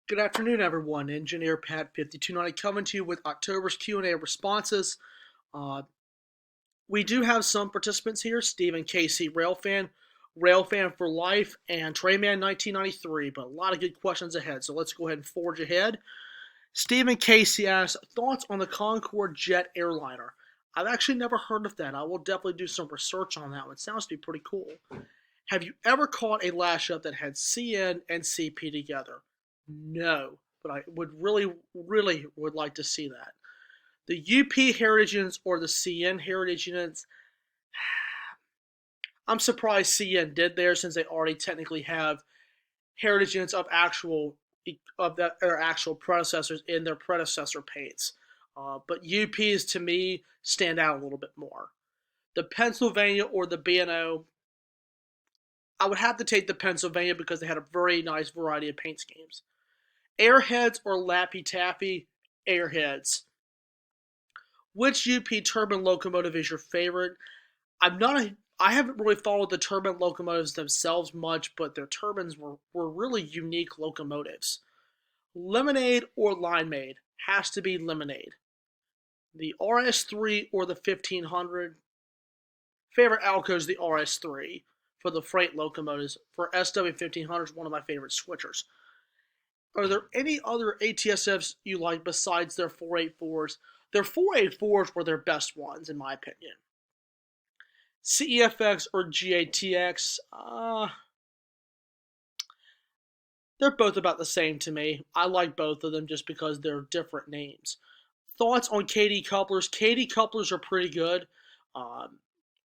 Good afternoon, everyone. Engineer Pat 5290 coming to you with October's Q&A responses. Uh, we do have some participants here: Stephen Casey, Railfan, Railfan for Life, and Trayman 1993. But a lot of good questions ahead, so let's go ahead and forge ahead. Stephen Casey asks thoughts on the Concorde jet airliner. I've actually never heard of that. I will definitely do some research on that one. It sounds to be pretty cool. Have you ever caught a lash up that had CN and CP together? No, but I would really would like to see that. The UP heritage units or the CN heritage units, I'm surprised CN did there since they already technically have heritage units of their actual predecessors in their predecessor paints. But UPs to me stand out a little bit more. The Pennsylvania or the B&O, I would have to take the Pennsylvania because they had a very nice variety of paint schemes. Airheads or Lappy Taffy? Airheads. Which UP turbine locomotive is your favorite? I haven't really followed the turbine locomotives themselves much, but their turbines were really unique locomotives. Lemonade or Limeade? Has to be Lemonade. The RS3 or the 1500? Favorite Alco is the RS3 for the freight locomotives. For SW 1500 is one of my favorite switchers. Are there any other ATSFs you like besides their 484s? Their 484s were their best ones, in my opinion. CEFX or GATX? They're both about the same to me. I like both of them just because they're different names. Thoughts on KD couplers? KD couplers are pretty good.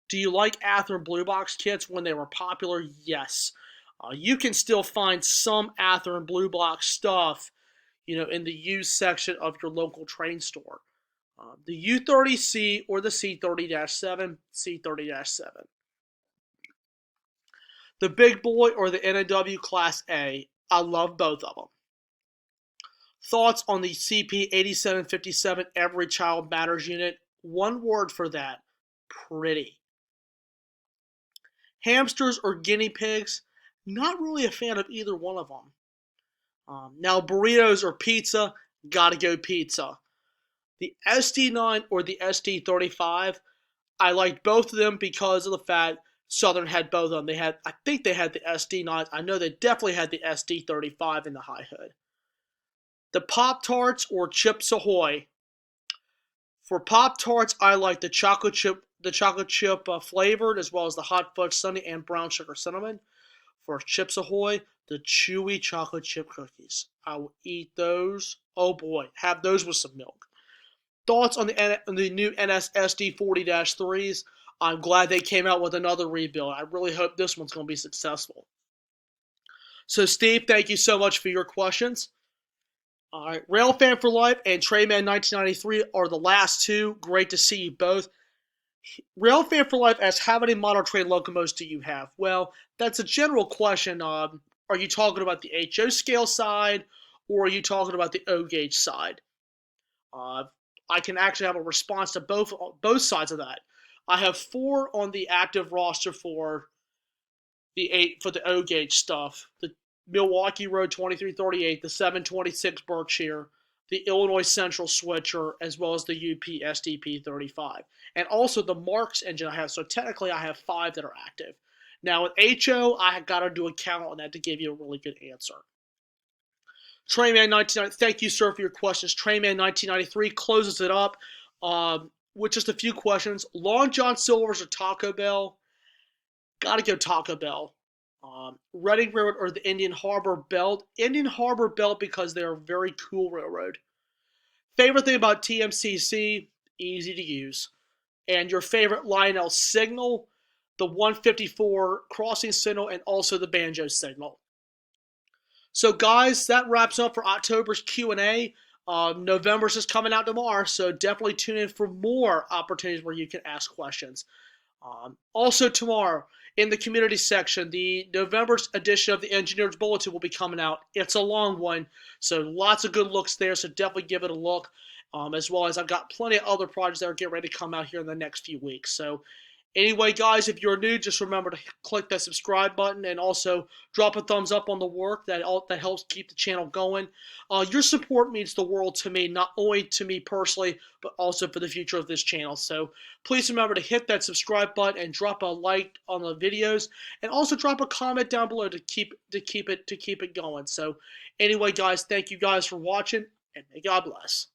Do you like Athearn Blue Box kits when they were popular? Yes. You can still find some Athearn Blue Box stuff, in the used section of your local train store. The U30C or the C30-7, C30-7. The Big Boy or the NAW Class A. I love both of them. Thoughts on the CP8757 Every Child Matters unit? One word for that: pretty. Hamsters or guinea pigs? Not really a fan of either one of them. Now, burritos or pizza? Gotta go pizza. The SD9 or the SD35? I liked both of them because of the fact Southern had both of them. I think they had the SD9. I know they definitely had the SD35 in the high hood. The Pop Tarts or Chips Ahoy? For Pop Tarts, I like the chocolate chip flavored, as well as the hot fudge sundae and brown sugar cinnamon. For Chips Ahoy, the chewy chocolate chip cookies. I will eat those. Oh boy, have those with some milk. Thoughts on the new NSSD 40-3s? I'm glad they came out with another rebuild. I really hope this one's going to be successful. So, Steve, thank you so much for your questions. All right, Railfan for Life and Trayman 1993 are the last two. Great to see you both. Railfan for Life asks, how many model train locomotives do you have? Well, that's a general question. Are you talking about the HO scale side, or are you talking about the O gauge side? I can actually have a response to both sides of that. I have 4 on the active roster for the O gauge stuff. The Milwaukee Road 2338, the 726 Berkshire, the Illinois Central Switcher, as well as the UP SDP 35. And also the Marks engine I have. So technically I have 5 that are active. Now with HO, I got to do a count on that to give you a really good answer. Trayman 1990, thank you, sir, for your questions. Trayman 1993 closes it up with just a few questions. Long John Silver's or Taco Bell? Gotta go Taco Bell. Reading Railroad or the Indian Harbor Belt? Indian Harbor Belt because they're a very cool railroad. Favorite thing about TMCC? Easy to use. And your favorite Lionel signal? The 154 crossing signal and also the banjo signal. So, guys, that wraps up for October's Q&A. November's is coming out tomorrow, so definitely tune in for more opportunities where you can ask questions. Also tomorrow, in the community section, the November's edition of the Engineer's Bulletin will be coming out. It's a long one, so lots of good looks there, so definitely give it a look. As well as I've got plenty of other projects that are getting ready to come out here in the next few weeks. So Anyway, guys, if you're new, just remember to click that subscribe button and also drop a thumbs up on the work. That helps keep the channel going. Your support means the world to me, not only to me personally, but also for the future of this channel. So please remember to hit that subscribe button and drop a like on the videos, and also drop a comment down below to keep it going. So anyway, guys, thank you guys for watching, and may God bless.